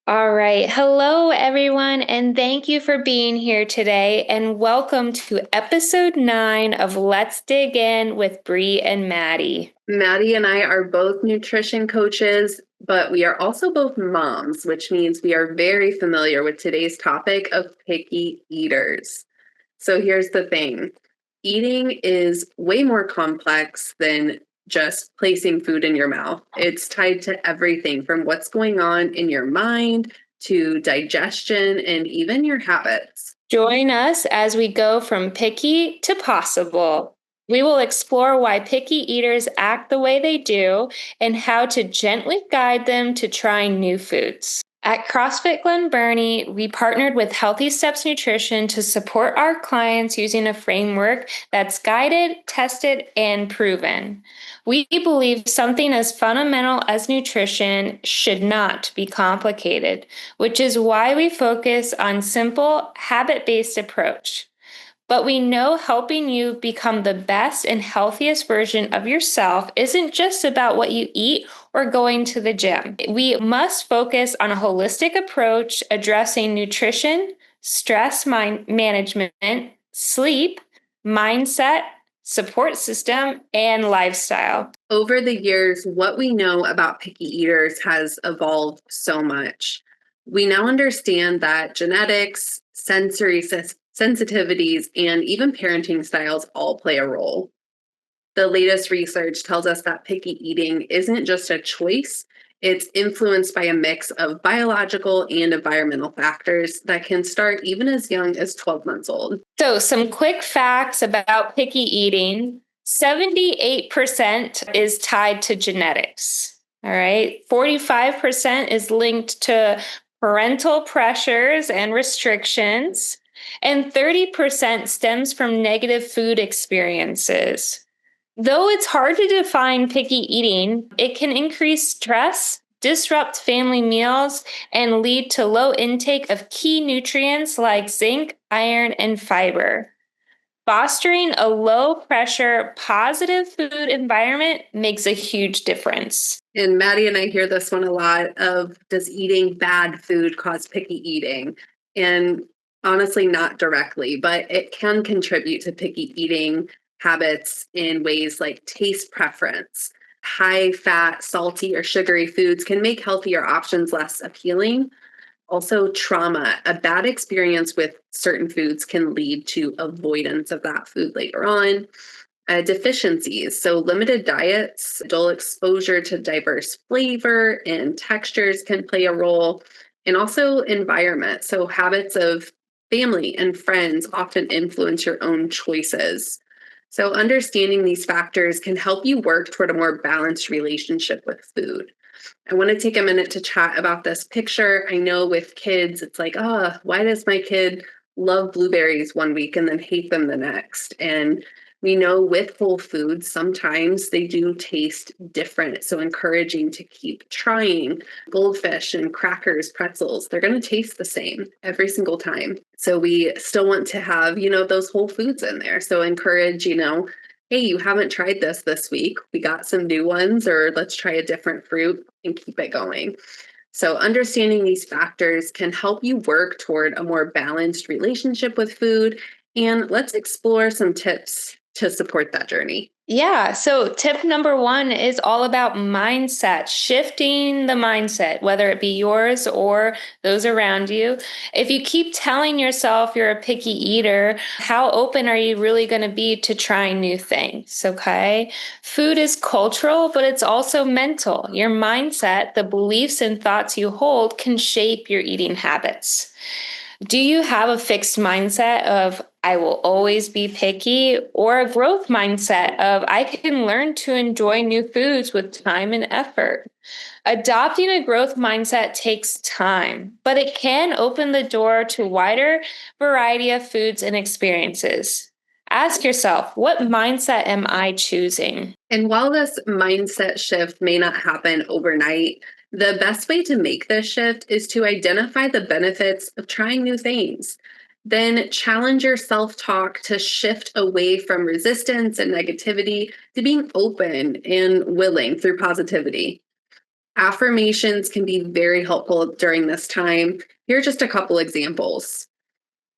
All right. Hello, everyone, and thank you for being here today. And welcome to episode 9 of Let's Dig In with Bri and Maddie. Maddie and I are both nutrition coaches, but we are also both moms, which means we are very familiar with today's topic of picky eaters. So here's the thing. Eating is way more complex than just placing food in your mouth. It's tied to everything from what's going on in your mind to digestion and even your habits. Join us as we go from picky to possible. We will explore why picky eaters act the way they do and how to gently guide them to trying new foods. At CrossFit Glen Burnie, we partnered with Healthy Steps Nutrition to support our clients using a framework that's guided, tested, and proven. We believe something as fundamental as nutrition should not be complicated, which is why we focus on simple, habit-based approach. But we know helping you become the best and healthiest version of yourself isn't just about what you eat or going to the gym. We must focus on a holistic approach addressing nutrition, stress management, sleep, mindset, support system, and lifestyle. Over the years, what we know about picky eaters has evolved so much. We now understand that genetics, sensory sensitivities, and even parenting styles all play a role. The latest research tells us that picky eating isn't just a choice, it's influenced by a mix of biological and environmental factors that can start even as young as 12 months old. So, some quick facts about picky eating: 78% is tied to genetics. All right. 45% is linked to parental pressures and restrictions, and 30% stems from negative food experiences. Though it's hard to define picky eating, it can increase stress, disrupt family meals, and lead to low intake of key nutrients like zinc, iron, and fiber. Fostering a low pressure, positive food environment makes a huge difference. And Maddie and I hear this one a lot of, does eating bad food cause picky eating? And honestly, not directly, but it can contribute to picky eating habits in ways like taste preference. High fat, salty, or sugary foods can make healthier options less appealing. Also, trauma. A bad experience with certain foods can lead to avoidance of that food later on. Deficiencies. So, limited diets, dull exposure to diverse flavor and textures can play a role. And also, environment. So, habits of family and friends often influence your own choices. So, understanding these factors can help you work toward a more balanced relationship with food. I want to take a minute to chat about this picture. I know with kids, it's like, why does my kid love blueberries one week and then hate them the next? And we know with whole foods, sometimes they do taste different. So encouraging to keep trying. Goldfish and crackers, pretzels, they're going to taste the same every single time. So we still want to have, those whole foods in there. So encourage, hey, you haven't tried this week. We got some new ones, or let's try a different fruit and keep it going. So understanding these factors can help you work toward a more balanced relationship with food. And let's explore some tips to support that journey. Yeah. So tip number 1 is all about mindset, shifting the mindset, whether it be yours or those around you. If you keep telling yourself you're a picky eater, how open are you really going to be to trying new things? Okay. Food is cultural, but it's also mental. Your mindset, the beliefs and thoughts you hold, can shape your eating habits. Do you have a fixed mindset of I will always be picky, or a growth mindset of I can learn to enjoy new foods with time and effort? Adopting a growth mindset takes time, but it can open the door to a wider variety of foods and experiences. Ask yourself, what mindset am I choosing? And while this mindset shift may not happen overnight, the best way to make this shift is to identify the benefits of trying new things. Then challenge your self-talk to shift away from resistance and negativity to being open and willing through positivity. Affirmations can be very helpful during this time. Here are just a couple examples.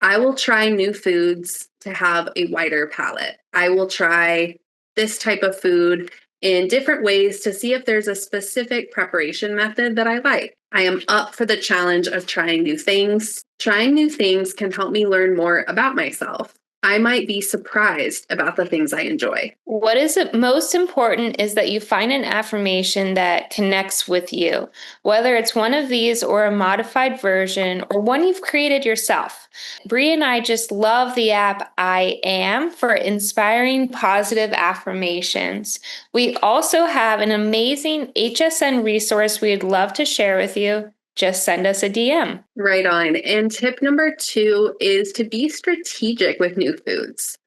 I will try new foods to have a wider palate. I will try this type of food in different ways to see if there's a specific preparation method that I like. I am up for the challenge of trying new things. Trying new things can help me learn more about myself. I might be surprised about the things I enjoy. What is most important is that you find an affirmation that connects with you, whether it's one of these or a modified version or one you've created yourself. Bri and I just love the app I Am for inspiring positive affirmations. We also have an amazing HSN resource we'd love to share with you. Just send us a DM. Right on. And tip number 2 is to be strategic with new foods.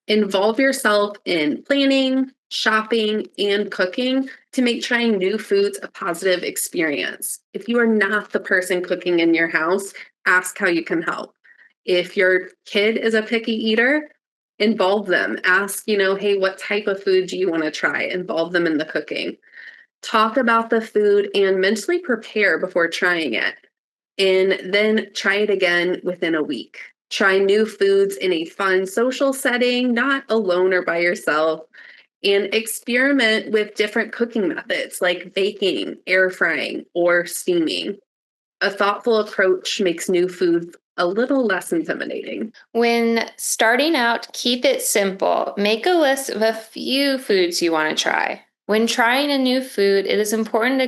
Involve yourself in planning, shopping, and cooking to make trying new foods a positive experience. If you are not the person cooking in your house, ask how you can help. If your kid is a picky eater, involve them. Ask, hey, what type of food do you want to try? Involve them in the cooking. Talk about the food and mentally prepare before trying it. And then try it again within a week. Try new foods in a fun social setting, not alone or by yourself, and experiment with different cooking methods like baking, air frying, or steaming. A thoughtful approach makes new food a little less intimidating. When starting out, keep it simple. Make a list of a few foods you want to try. When trying a new food, it is important to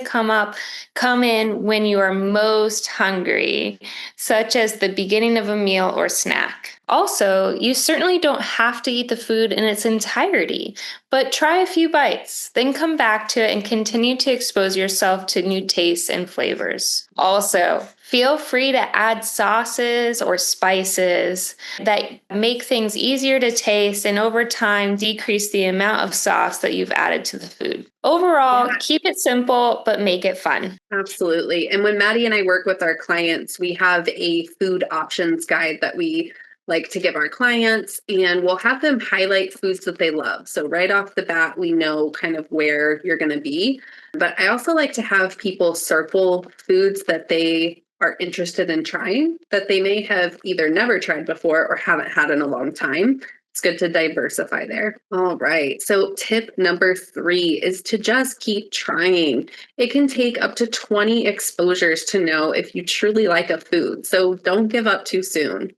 come in when you are most hungry, such as the beginning of a meal or snack. Also, you certainly don't have to eat the food in its entirety, but try a few bites, then come back to it and continue to expose yourself to new tastes and flavors. Also, feel free to add sauces or spices that make things easier to taste and over time decrease the amount of sauce that you've added to the food. Overall, keep it simple, but make it fun. Absolutely. And when Maddie and I work with our clients, we have a food options guide that we like to give our clients, and we'll have them highlight foods that they love. So right off the bat, we know kind of where you're going to be. But I also like to have people circle foods that they are interested in trying that they may have either never tried before or haven't had in a long time. It's good to diversify there. All right. So tip number 3 is to just keep trying. It can take up to 20 exposures to know if you truly like a food. So don't give up too soon.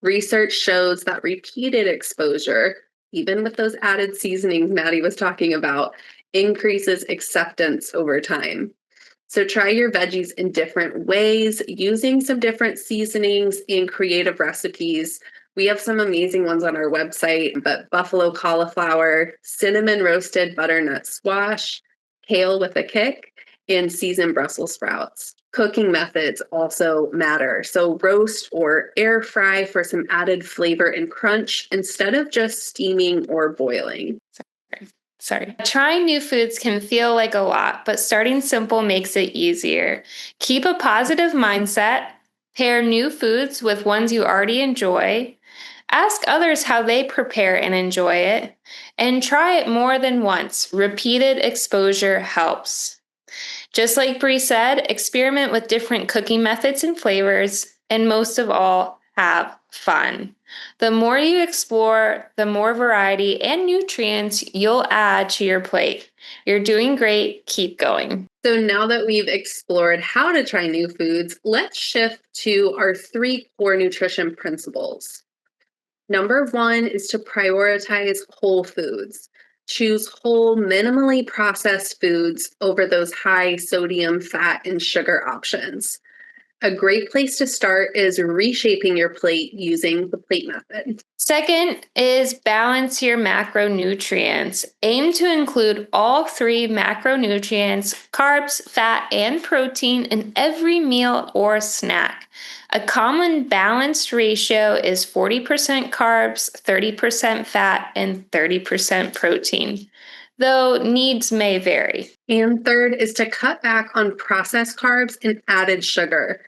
Research shows that repeated exposure, even with those added seasonings Maddie was talking about, increases acceptance over time. So try your veggies in different ways, using some different seasonings and creative recipes. We have some amazing ones on our website, but buffalo cauliflower, cinnamon roasted butternut squash, kale with a kick, and seasoned Brussels sprouts. Cooking methods also matter. So roast or air fry for some added flavor and crunch instead of just steaming or boiling. Sorry. Trying new foods can feel like a lot, but starting simple makes it easier. Keep a positive mindset. Pair new foods with ones you already enjoy. Ask others how they prepare and enjoy it. And try it more than once. Repeated exposure helps. Just like Bri said, experiment with different cooking methods and flavors, and most of all, have fun. The more you explore, the more variety and nutrients you'll add to your plate. You're doing great. Keep going. So now that we've explored how to try new foods, let's shift to our 3 core nutrition principles. Number 1 is to prioritize whole foods. Choose whole, minimally processed foods over those high sodium, fat, and sugar options. A great place to start is reshaping your plate using the plate method. Second is balance your macronutrients. Aim to include all 3 macronutrients, carbs, fat, and protein in every meal or snack. A common balanced ratio is 40% carbs, 30% fat, and 30% protein, though needs may vary. And third is to cut back on processed carbs and added sugar.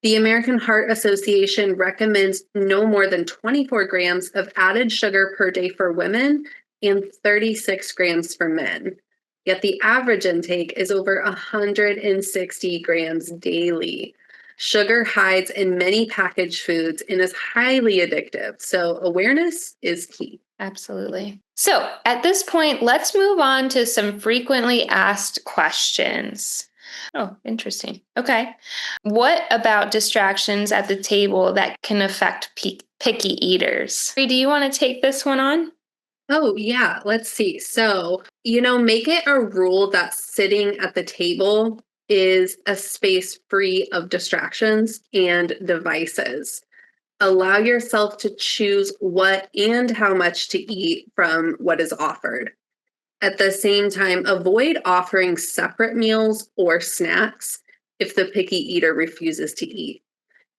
The American Heart Association recommends no more than 24 grams of added sugar per day for women and 36 grams for men. yet the average intake is over 160 grams daily. Sugar hides in many packaged foods and is highly addictive, so awareness is key. Absolutely. So at this point, let's move on to some frequently asked questions. Oh, interesting. Okay. What about distractions at the table that can affect picky eaters? Do you want to take this one on? Oh, yeah. Let's see. So, make it a rule that sitting at the table is a space free of distractions and devices. Allow yourself to choose what and how much to eat from what is offered. At the same time, avoid offering separate meals or snacks if the picky eater refuses to eat.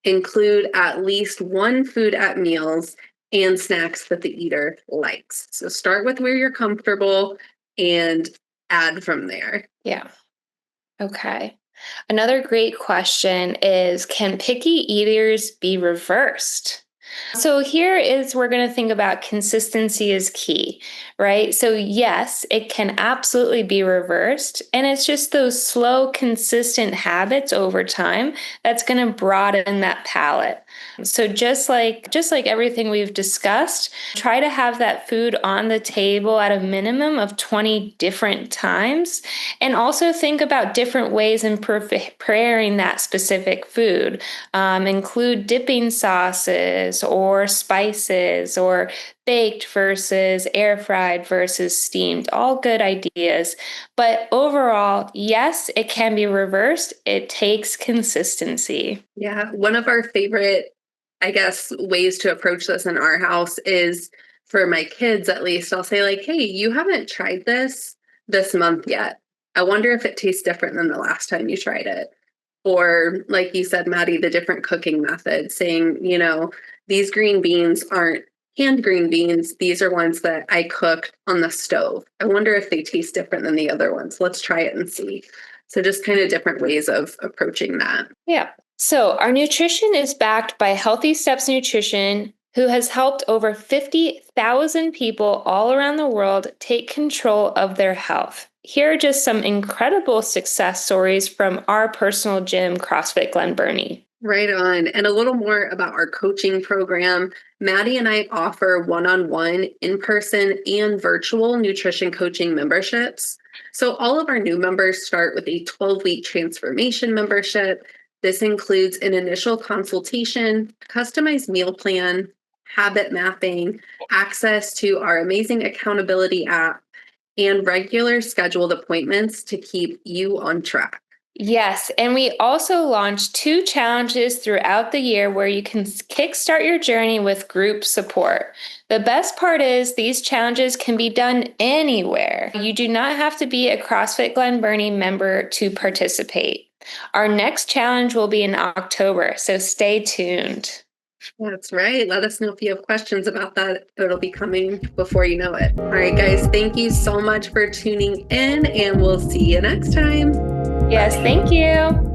Include at least one food at meals and snacks that the eater likes. So start with where you're comfortable and add from there. Yeah. Okay. Another great question is, can picky eaters be reversed? So here is we're going to think about consistency is key, right? So yes, it can absolutely be reversed, and it's just those slow, consistent habits over time that's going to broaden that palate. So just like everything we've discussed, try to have that food on the table at a minimum of 20 different times, and also think about different ways in preparing that specific food. Include dipping sauces or spices, or baked versus air fried versus steamed. All good ideas. But overall, yes, it can be reversed. It takes consistency. Yeah, one of our favorite, I guess, ways to approach this in our house is for my kids, at least. I'll say, like, hey, you haven't tried this month yet. I wonder if it tastes different than the last time you tried it. Or, like you said, Maddie, the different cooking methods, saying, these green beans aren't canned green beans. These are ones that I cooked on the stove. I wonder if they taste different than the other ones. Let's try it and see. So just kind of different ways of approaching that. Yeah. So our nutrition is backed by Healthy Steps Nutrition, who has helped over 50,000 people all around the world take control of their health. Here are just some incredible success stories from our personal gym, CrossFit Glen Burnie. Right on. And a little more about our coaching program. Maddie and I offer one-on-one, in-person, and virtual nutrition coaching memberships. So all of our new members start with a 12-week transformation membership. This includes an initial consultation, customized meal plan, habit mapping, access to our amazing accountability app, and regular scheduled appointments to keep you on track. Yes, and we also launched 2 challenges throughout the year where you can kickstart your journey with group support. The best part is these challenges can be done anywhere. You do not have to be a CrossFit Glen Burnie member to participate. Our next challenge will be in October, so stay tuned. That's right. Let us know if you have questions about that. It'll be coming before you know it. All right, guys, thank you so much for tuning in, and we'll see you next time. Yes, thank you.